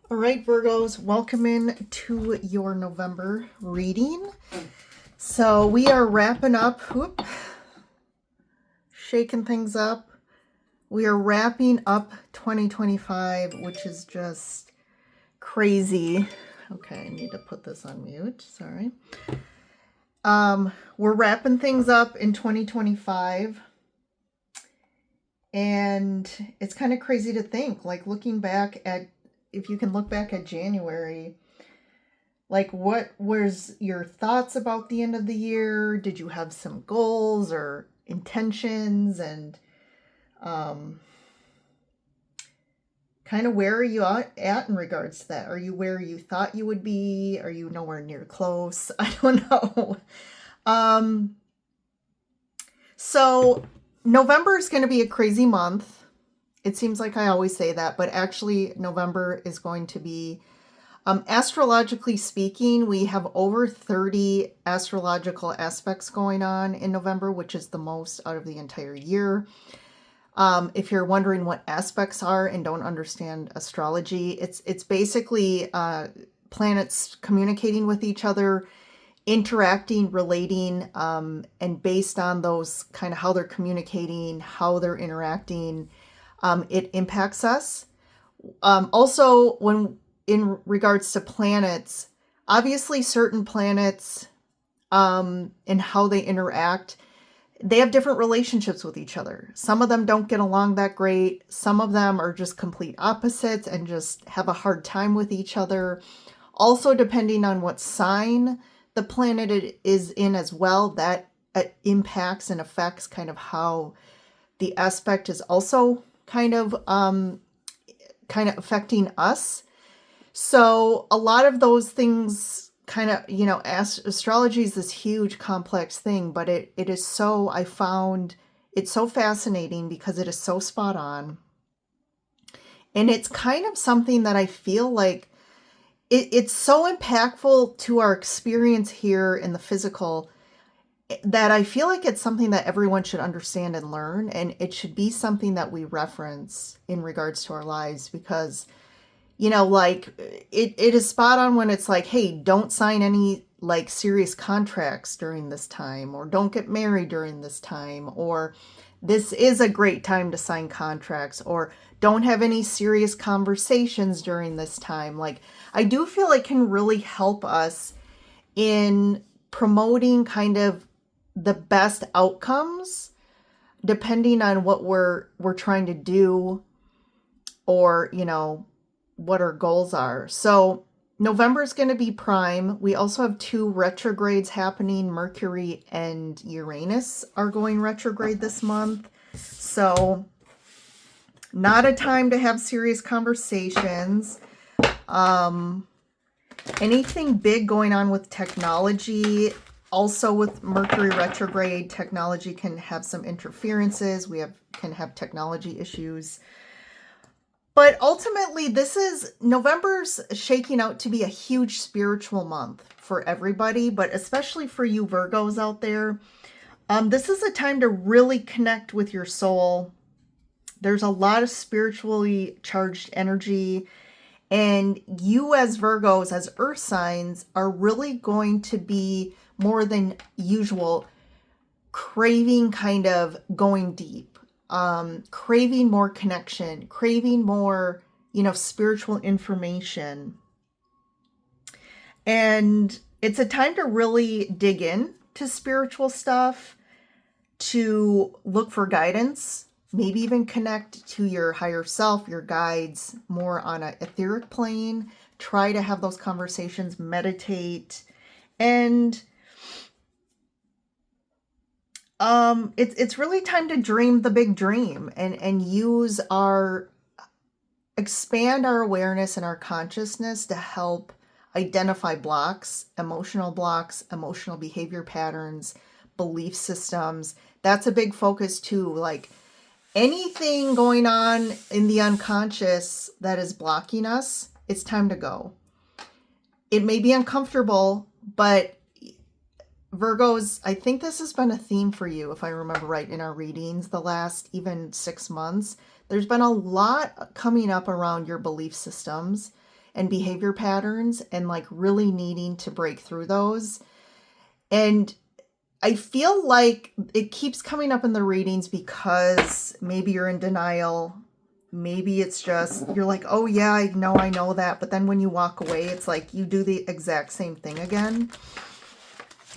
All right, Virgos, welcome in to your November reading. So we are wrapping up, shaking things up. We are wrapping up 2025, which is just crazy. Okay, I need to put this on mute. Sorry. We're wrapping things up in 2025. And it's kind of crazy to think, like looking back at, if you can look back at January, like what was your thoughts about the end of the year? Did you have some goals or intentions? And kind of where are you at in regards to that? Are you where you thought you would be? Are you nowhere near close? I don't know. So November is going to be a crazy month. It seems like I always say that, but actually November is going to be, astrologically speaking, we have over 30 astrological aspects going on in November, which is the most out of the entire year. If you're wondering what aspects are and don't understand astrology, it's basically planets communicating with each other, interacting, relating, and based on those kind of how they're communicating, how they're interacting, it impacts us. Also, when in regards to planets, obviously certain planets and how they interact, they have different relationships with each other. Some of them don't get along that great. Some of them are just complete opposites and just have a hard time with each other. Also, depending on what sign the planet it is in as well, that impacts and affects kind of how the aspect is also kind of affecting us. So a lot of those things kind of, astrology is this huge complex thing, but it is so, I found it so fascinating because it is so spot on. And it's kind of something that I feel like it's so impactful to our experience here in the physical that I feel like it's something that everyone should understand and learn. And it should be something that we reference in regards to our lives because, like it is spot on when it's like, hey, don't sign any like serious contracts during this time, or don't get married during this time, or this is a great time to sign contracts, or don't have any serious conversations during this time. Like, I do feel it can really help us in promoting kind of the best outcomes depending on what we're trying to do, or what our goals are. So November is going to be prime. We also have 2 retrogrades happening. Mercury and Uranus are going retrograde this month. So not a time to have serious conversations. Anything big going on with technology. Also with Mercury retrograde, technology can have some interferences. Can have technology issues. But ultimately, November's shaking out to be a huge spiritual month for everybody, but especially for you Virgos out there. This is a time to really connect with your soul. There's a lot of spiritually charged energy, and you as Virgos, as earth signs, are really going to be more than usual craving kind of going deep. Craving more connection, craving more, spiritual information. And it's a time to really dig in to spiritual stuff, to look for guidance, maybe even connect to your higher self, your guides, more on an etheric plane. Try to have those conversations, meditate, and it's really time to dream the big dream and expand our awareness and our consciousness to help identify emotional behavior patterns, belief systems. That's a big focus too. Like anything going on in the unconscious that is blocking us, it's time to go. It may be uncomfortable, but Virgos, I think this has been a theme for you, if I remember right, in our readings the last even 6 months. There's been a lot coming up around your belief systems and behavior patterns and like really needing to break through those. And I feel like it keeps coming up in the readings because maybe you're in denial. Maybe it's just, you're like, oh yeah, I know that. But then when you walk away, it's like you do the exact same thing again.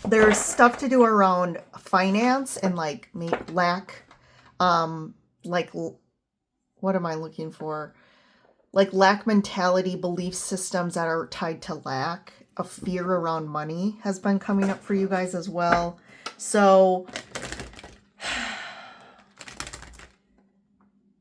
There's stuff to do around finance and like lack, like, what am I looking for? Like lack mentality, belief systems that are tied to lack. A fear around money has been coming up for you guys as well. So,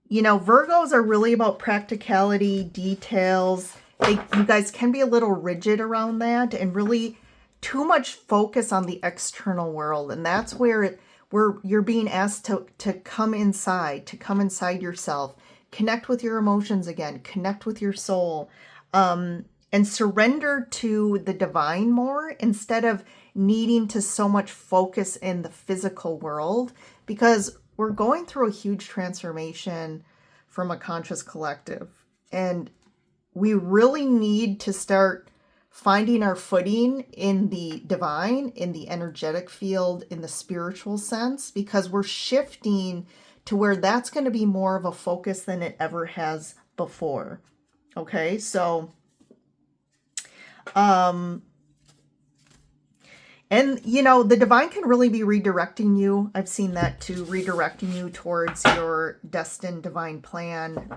you know, Virgos are really about practicality, details. You guys can be a little rigid around that and really too much focus on the external world. And that's where you're being asked to come inside, yourself, connect with your emotions again, connect with your soul, and surrender to the divine more instead of needing to so much focus in the physical world, because we're going through a huge transformation from a conscious collective. And we really need to start finding our footing in the divine, in the energetic field, in the spiritual sense, because we're shifting to where that's going to be more of a focus than it ever has before. Okay, so, and you know, the divine can really be redirecting you. I've seen that too, redirecting you towards your destined divine plan.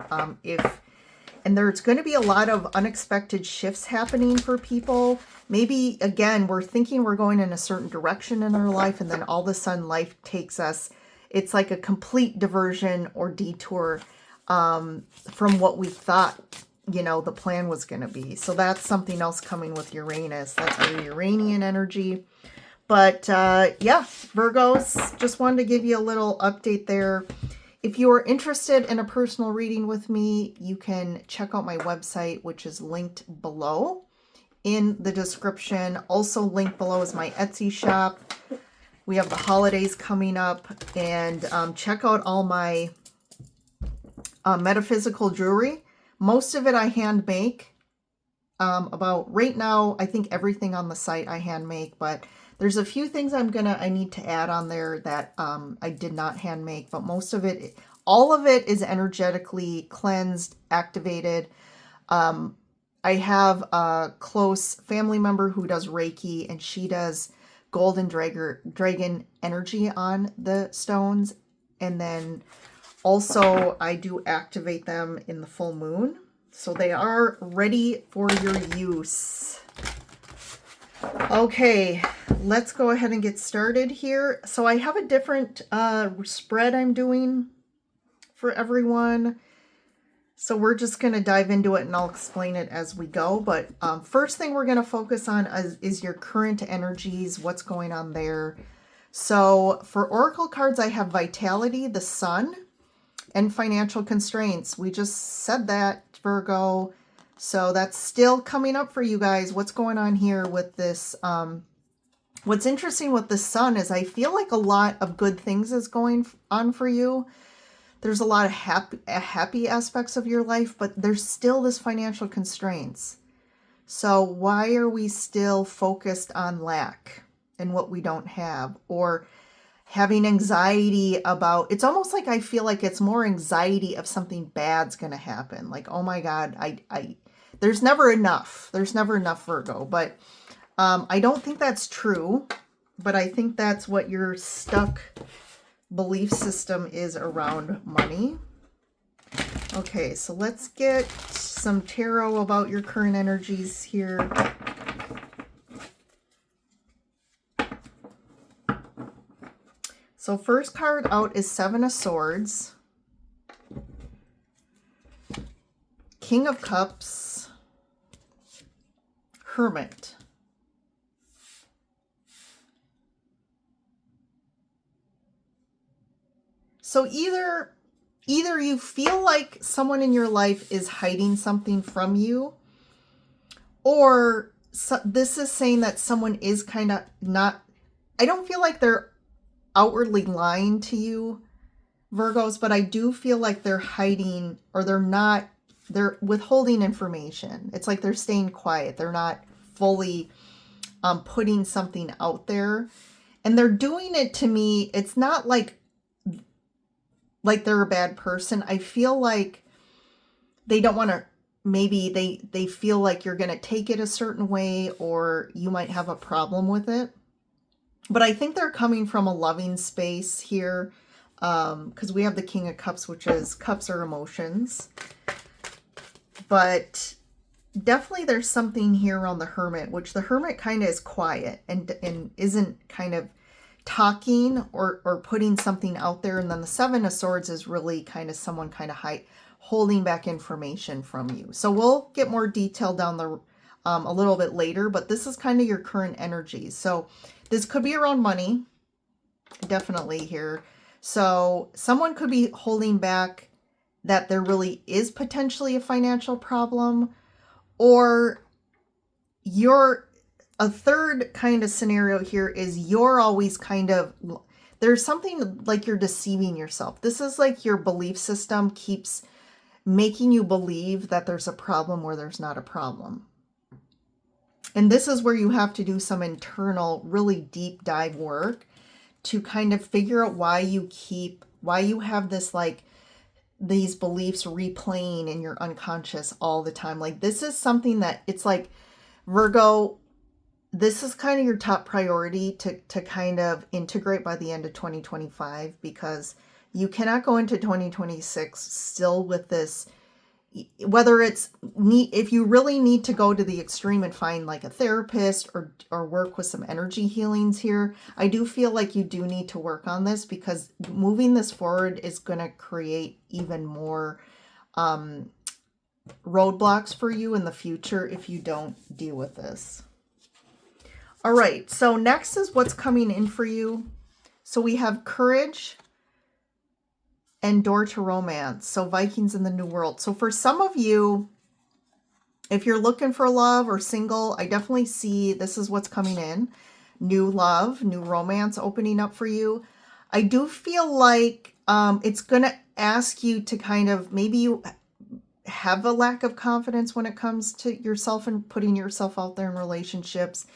And there's going to be a lot of unexpected shifts happening for people. Maybe, again, we're thinking we're going in a certain direction in our life, and then all of a sudden life takes us. It's like a complete diversion or detour from what we thought, you know, the plan was going to be. So that's something else coming with Uranus. That's very Uranian energy. But yeah, Virgos, just wanted to give you a little update there. If you are interested in a personal reading with me, you can check out my website, which is linked below in the description. Also linked below is my Etsy shop. We have the holidays coming up, and check out all my metaphysical jewelry. Most of it I hand make. About right now, I think everything on the site I hand make, but there's a few things I need to add on there that I did not hand make, but most of it, all of it is energetically cleansed, activated. I have a close family member who does Reiki, and she does golden dragon energy on the stones. And then also I do activate them in the full moon. So they are ready for your use. Okay, let's go ahead and get started here. So I have a different spread I'm doing for everyone. So we're just going to dive into it and I'll explain it as we go. But first thing we're going to focus on is your current energies, what's going on there. So for Oracle cards, I have Vitality, the Sun, and Financial Constraints. We just said that, Virgo. So that's still coming up for you guys. What's going on here with this? What's interesting with the Sun is I feel like a lot of good things is going on for you. There's a lot of happy aspects of your life, but there's still this financial constraints. So why are we still focused on lack and what we don't have, or having anxiety about, it's almost like I feel like it's more anxiety of something bad's going to happen. Like, oh my God, there's never enough. There's never enough, Virgo. But I don't think that's true, but I think that's what your stuck belief system is around money. Okay, so let's get some tarot about your current energies here. So first card out is Seven of Swords, King of Cups, Hermit. So either you feel like someone in your life is hiding something from you, or this is saying that someone is kind of not, I don't feel like they're outwardly lying to you, Virgos, but I do feel like they're hiding, or they're not they're withholding information. It's like they're staying quiet. They're not fully putting something out there. And they're doing it, to me, it's not like they're a bad person. I feel like they don't want to, maybe they feel like you're going to take it a certain way, or you might have a problem with it. But I think they're coming from a loving space here, because we have the King of Cups, which is cups are emotions. But definitely there's something here around the Hermit, which the Hermit kind of is quiet and isn't kind of talking or putting something out there. And then the Seven of Swords is really kind of someone kind of holding back information from you. So we'll get more detail down the a little bit later, but this is kind of your current energy. So this could be around money, definitely here. So someone could be holding back that there really is potentially a financial problem, or a third kind of scenario here is you're always kind of, there's something like you're deceiving yourself. This is like your belief system keeps making you believe that there's a problem where there's not a problem. And this is where you have to do some internal, really deep dive work to kind of figure out why you have this, like, these beliefs replaying in your unconscious all the time. Like, this is something that, it's like, Virgo, this is kind of your top priority to kind of integrate by the end of 2025, because you cannot go into 2026 still with this, whether it's if you really need to go to the extreme and find like a therapist or work with some energy healings here. I do feel like you do need to work on this, because moving this forward is going to create even more roadblocks for you in the future if you don't deal with this. All right, so next is what's coming in for you. So we have courage and door to romance. So Vikings in the New World. So for some of you, if you're looking for love or single, I definitely see this is what's coming in. New love, new romance opening up for you. I do feel like it's going to ask you to kind of, maybe you have a lack of confidence when it comes to yourself and putting yourself out there in relationships.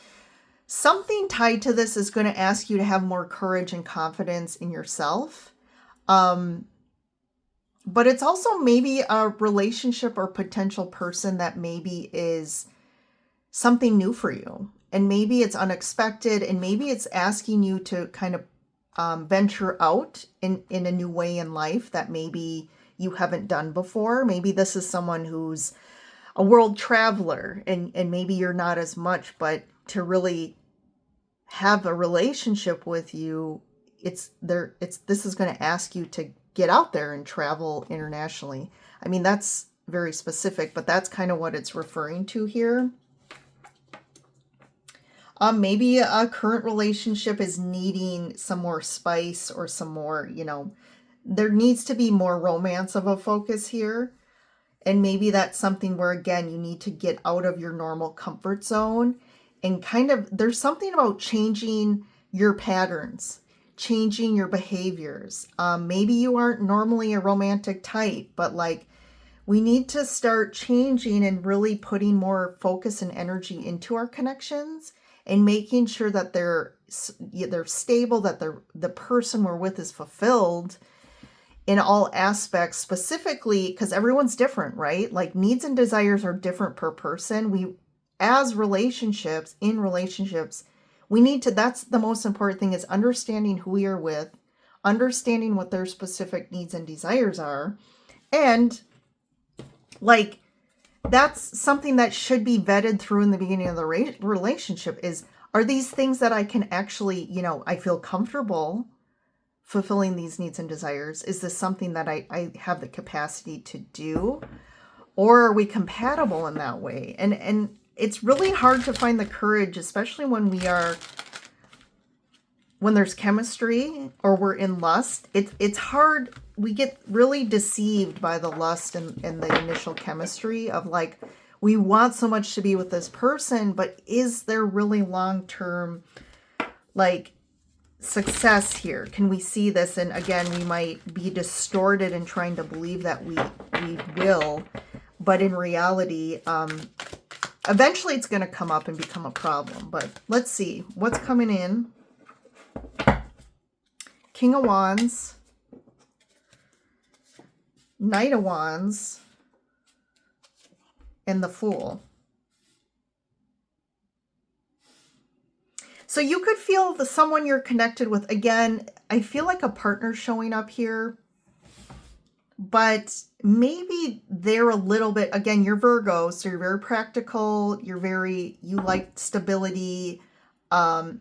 Something tied to this is going to ask you to have more courage and confidence in yourself. But it's also maybe a relationship or potential person that maybe is something new for you. And maybe it's unexpected, and maybe it's asking you to kind of venture out in a new way in life that maybe you haven't done before. Maybe this is someone who's a world traveler, and maybe you're not as much, but to really have a relationship with you, this is going to ask you to get out there and travel internationally. I mean, that's very specific, but that's kind of what it's referring to here. Maybe a current relationship is needing some more spice or some more, there needs to be more romance of a focus here. And maybe that's something where, again, you need to get out of your normal comfort zone and kind of, there's something about changing your patterns, changing your behaviors. Maybe you aren't normally a romantic type, but like, we need to start changing and really putting more focus and energy into our connections and making sure that they're stable, that the person we're with is fulfilled in all aspects, specifically because everyone's different, right? Like, needs and desires are different per person. In relationships, we need to, that's the most important thing, is understanding who we are with, understanding what their specific needs and desires are. And like, that's something that should be vetted through in the beginning of the relationship is, are these things that I can actually, I feel comfortable fulfilling these needs and desires? Is this something that I have the capacity to do? Or are we compatible in that way? And it's really hard to find the courage, especially when there's chemistry or we're in lust. It's hard. We get really deceived by the lust and the initial chemistry of like, we want so much to be with this person, but is there really long-term like success here? Can we see this? And again, we might be distorted in trying to believe that we will, But in reality, eventually it's going to come up and become a problem. But let's see what's coming in. King of Wands, Knight of Wands, and the Fool. So you could feel someone you're connected with. Again, I feel like a partner showing up here. But maybe they're a little bit, again, you're Virgo, so you're very practical. You like stability. And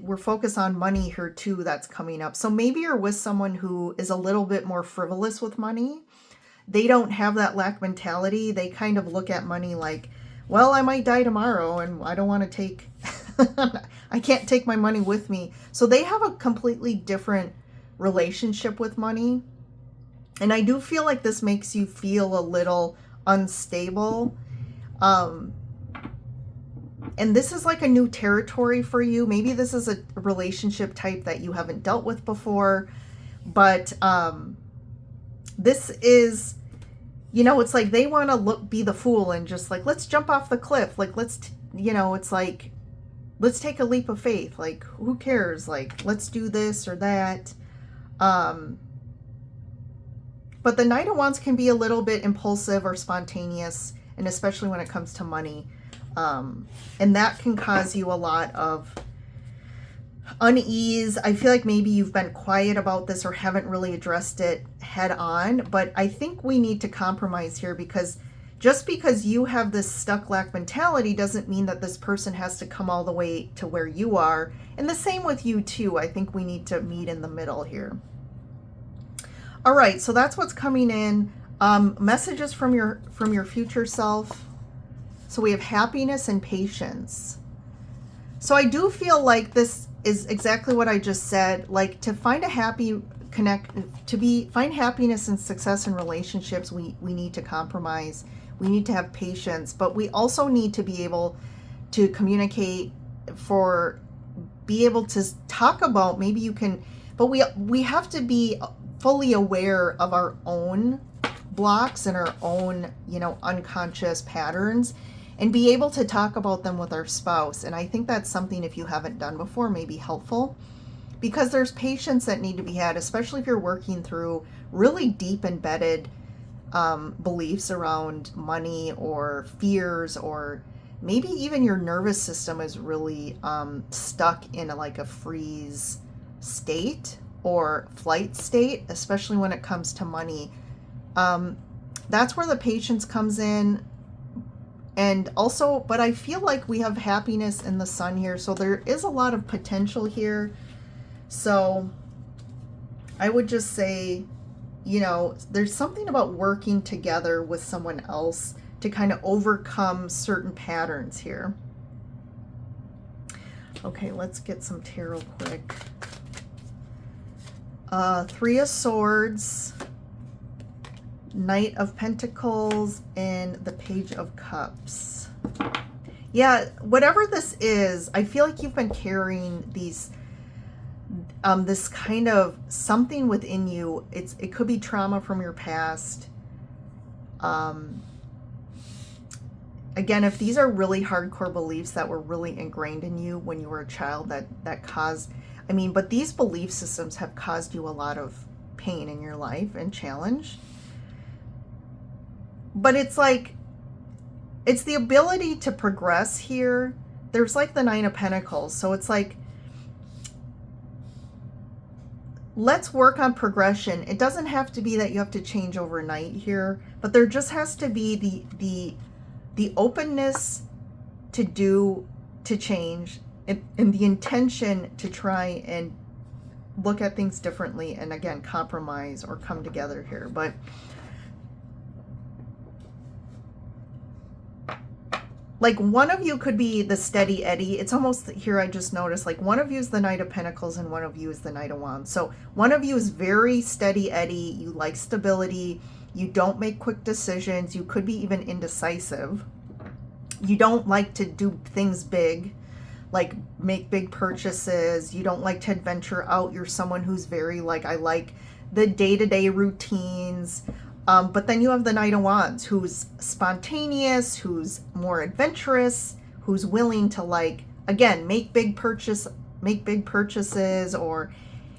we're focused on money here too, that's coming up. So maybe you're with someone who is a little bit more frivolous with money. They don't have that lack mentality. They kind of look at money like, well, I might die tomorrow and I don't want to take, I can't take my money with me. So they have a completely different relationship with money. And I do feel like this makes you feel a little unstable. And this is like a new territory for you. Maybe this is a relationship type that you haven't dealt with before. But this is, you know, it's like they want to be the fool and just like, let's jump off the cliff. Like, it's like, let's take a leap of faith. Like, who cares? Like, let's do this or that. But the Knight of Wands can be a little bit impulsive or spontaneous, and especially when it comes to money. And that can cause you a lot of unease. I feel like maybe you've been quiet about this or haven't really addressed it head on, but I think we need to compromise here, because just because you have this stuck lack mentality doesn't mean that this person has to come all the way to where you are. And the same with you too. I think we need to meet in the middle here. All right, so that's what's coming in. Messages from your future self. So we have happiness and patience. So I do feel like this is exactly what I just said. Like, to find a find happiness and success in relationships, we need to compromise. We need to have patience, but we also need to be able to communicate, be able to talk about, maybe you can, but we have to be fully aware of our own blocks and our own, unconscious patterns, and be able to talk about them with our spouse. And I think that's something, if you haven't done before, may be helpful, because there's patience that need to be had, especially if you're working through really deep embedded beliefs around money or fears, or maybe even your nervous system is really stuck in a freeze state or flight state, especially when it comes to money. That's where the patience comes in. And also, but I feel like we have happiness in the sun here, so there is a lot of potential here. So I would just say, there's something about working together with someone else to kind of overcome certain patterns here. Okay, let's get some tarot quick. Three of Swords, Knight of Pentacles, and the Page of Cups. Yeah, whatever this is, I feel like you've been carrying these, this kind of something within you. It could be trauma from your past. Again, if these are really hardcore beliefs that were really ingrained in you when you were a child, that caused, but these belief systems have caused you a lot of pain in your life and challenge. But it's the ability to progress here. There's the Nine of Pentacles. So it's let's work on progression. It doesn't have to be that you have to change overnight here, but there just has to be the openness to change, and the intention to try and look at things differently, and again, compromise or come together here. But one of you could be the steady Eddie. It's almost here, I just noticed, one of you is the Knight of Pentacles and one of you is the Knight of Wands. So one of you is very steady Eddie. You like stability. You don't make quick decisions. You could be even indecisive. You don't like to do things big, like make big purchases. You don't like to adventure out. You're someone who's very I like the day-to-day routines. But then you have the Knight of Wands, who's spontaneous, who's more adventurous, who's willing to, like, again, make big purchases, or,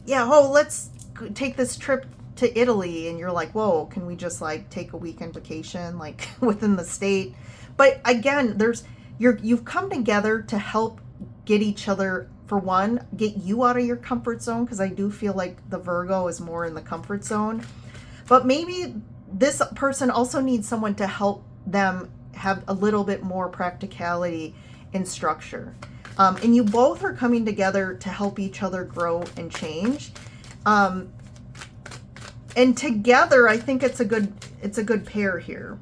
yeah, oh, let's take this trip to Italy, and you're like, whoa, can we just like take a weekend vacation, like within the state? But again, you've come together to help get each other, for one, get you out of your comfort zone, because I do feel like the Virgo is more in the comfort zone. But maybe this person also needs someone to help them have a little bit more practicality and structure. And you both are coming together to help each other grow and change. And together, I think it's a good pair here.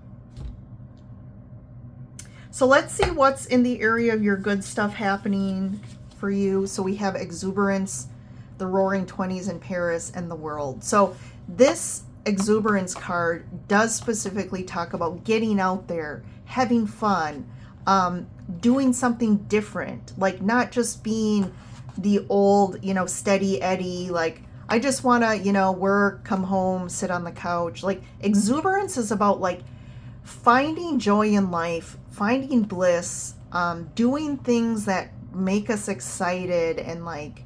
So let's see what's in the area of your good stuff happening for you. So we have exuberance, the roaring 20s in Paris, and the world. So this exuberance card does specifically talk about getting out there, having fun, doing something different, like not just being the old, steady Eddie, like I just want to, work, come home, sit on the couch. Like exuberance is about like finding joy in life, finding bliss, doing things that make us excited, and like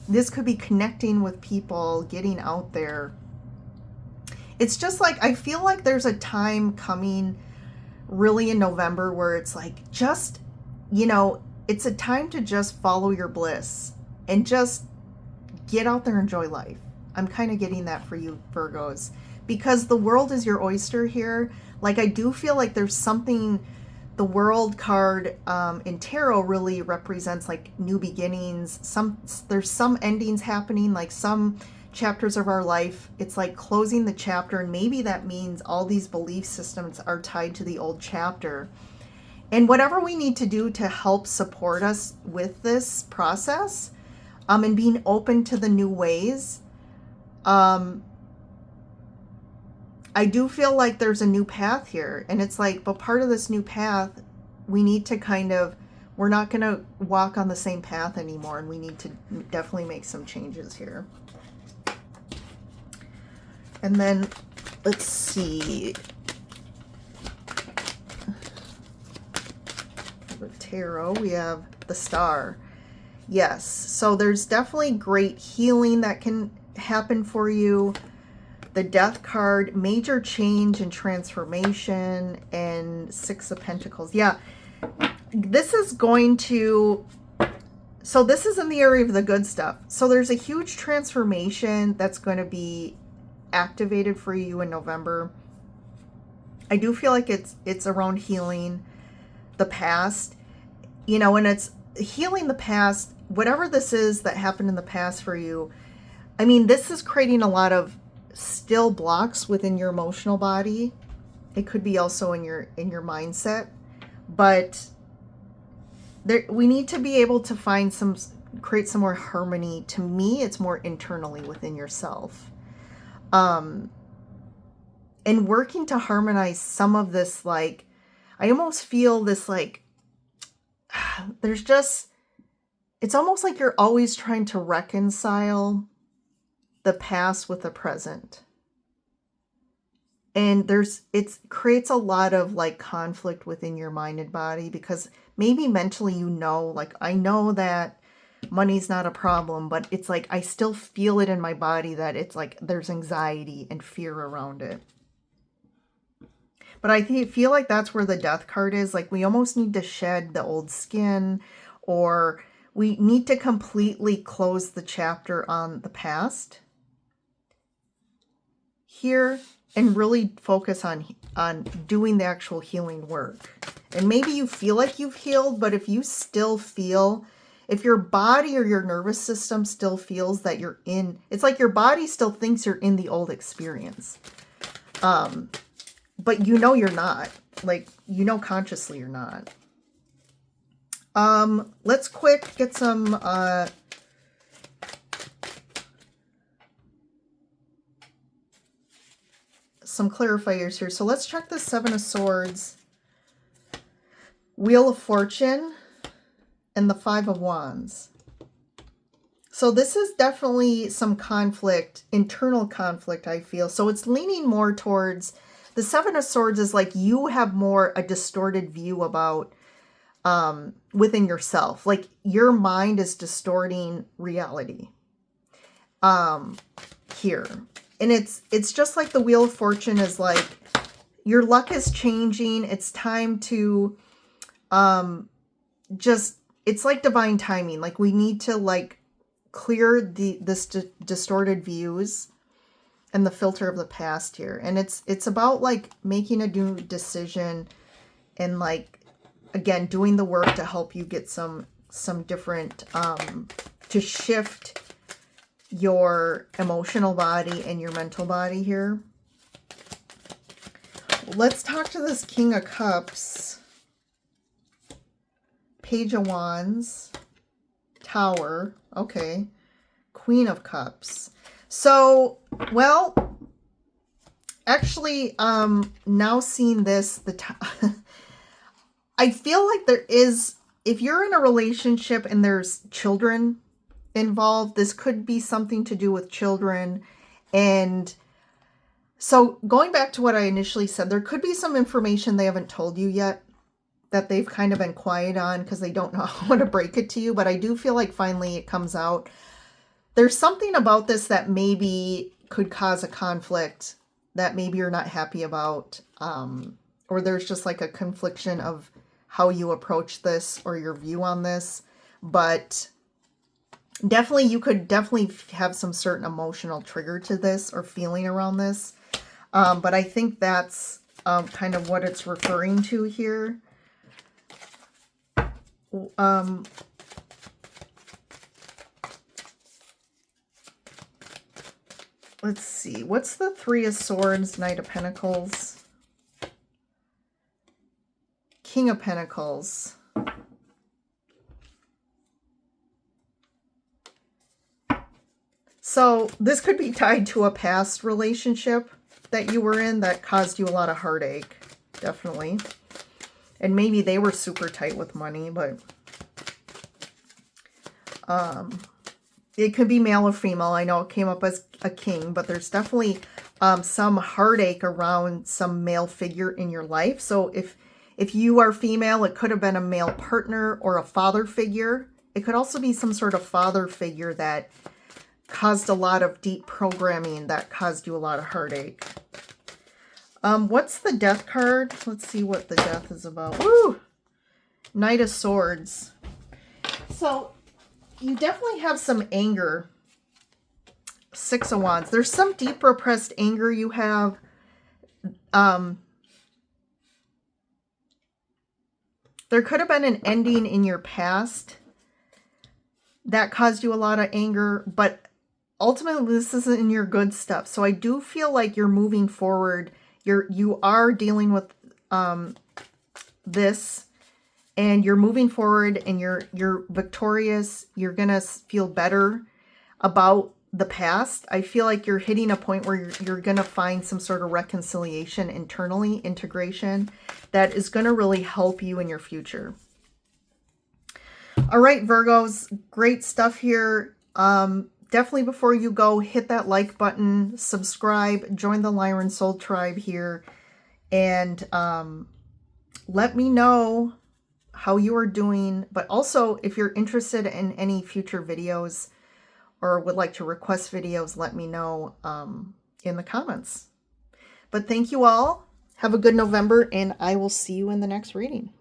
this could be connecting with people, getting out there. It's just like, I feel like there's a time coming really in November where it's like, just, it's a time to just follow your bliss and just get out there and enjoy life. I'm kind of getting that for you, Virgos, because the world is your oyster here. Like, I do feel like there's something, the world card in tarot really represents like new beginnings. There's some endings happening, like some chapters of our life, it's like closing the chapter, and maybe that means all these belief systems are tied to the old chapter. And whatever we need to do to help support us with this process, and being open to the new ways, I do feel like there's a new path here. And it's like, but part of this new path, we need to we're not going to walk on the same path anymore, and we need to definitely make some changes here. And then, let's see, the tarot, we have the Star. Yes, so there's definitely great healing that can happen for you. The Death card, major change and transformation, and Six of Pentacles. Yeah, this is going to, so this is in the area of the good stuff. So there's a huge transformation that's going to be activated for you in November. I do feel like it's around healing the past, and it's healing the past, whatever this is that happened in the past for you. I mean, this is creating a lot of still blocks within your emotional body. It could be also in your mindset, but we need to be able to create some more harmony. To me, it's more internally within yourself. And working to harmonize some of this, like, I almost feel this, like, it's almost like you're always trying to reconcile the past with the present. And it creates a lot of like conflict within your mind and body, because maybe mentally, like, I know that money's not a problem, but it's like I still feel it in my body that it's like there's anxiety and fear around it. But I feel like that's where the Death card is. Like, we almost need to shed the old skin, or we need to completely close the chapter on the past here and really focus on doing the actual healing work. And maybe you feel like you've healed, but if you still feel, if your body or your nervous system still feels that you're in, it's like your body still thinks you're in the old experience. But you're not. Like, consciously you're not. Let's get some clarifiers here. So let's check the Seven of Swords, Wheel of Fortune, and the Five of Wands. So this is definitely some conflict, internal conflict, I feel. So it's leaning more towards the Seven of Swords is like you have more a distorted view about within yourself. Like your mind is distorting reality here. And it's just like the Wheel of Fortune is like your luck is changing. It's time to it's like divine timing. Like we need to like clear this distorted views and the filter of the past here. And it's about like making a new decision and like, again, doing the work to help you get some different, to shift your emotional body and your mental body here. Let's talk to this King of Cups, Page of Wands, Tower, okay, Queen of Cups. So, well, actually, now seeing this, I feel like there is, if you're in a relationship and there's children involved, this could be something to do with children. And so going back to what I initially said, there could be some information they haven't told you yet that they've kind of been quiet on because they don't know how to break it to you. But I do feel like finally it comes out. There's something about this that maybe could cause a conflict that maybe you're not happy about. Or there's just like a confliction of how you approach this or your view on this. But definitely, you could definitely have some certain emotional trigger to this or feeling around this. But I think that's kind of what it's referring to here. Let's see. What's the Three of Swords, Knight of Pentacles, King of Pentacles? So this could be tied to a past relationship that you were in that caused you a lot of heartache, definitely. And maybe they were super tight with money, but it could be male or female. I know it came up as a king, but there's definitely some heartache around some male figure in your life. So if you are female, it could have been a male partner or a father figure. It could also be some sort of father figure that caused a lot of deep programming that caused you a lot of heartache. What's the Death card? Let's see what the Death is about. Woo! Knight of Swords. So you definitely have some anger. Six of Wands. There's some deep repressed anger you have. There could have been an ending in your past that caused you a lot of anger, but ultimately this isn't in your good stuff. So I do feel like you're moving forward. You are dealing with this, and you're moving forward, and you're victorious. You're gonna feel better about the past. I feel like you're hitting a point where you're gonna find some sort of reconciliation internally, integration that is gonna really help you in your future. All right, Virgos, great stuff here. Definitely before you go, hit that like button, subscribe, join the Lyran Soul Tribe here, and let me know how you are doing. But also, if you're interested in any future videos or would like to request videos, let me know in the comments. But thank you all. Have a good November, and I will see you in the next reading.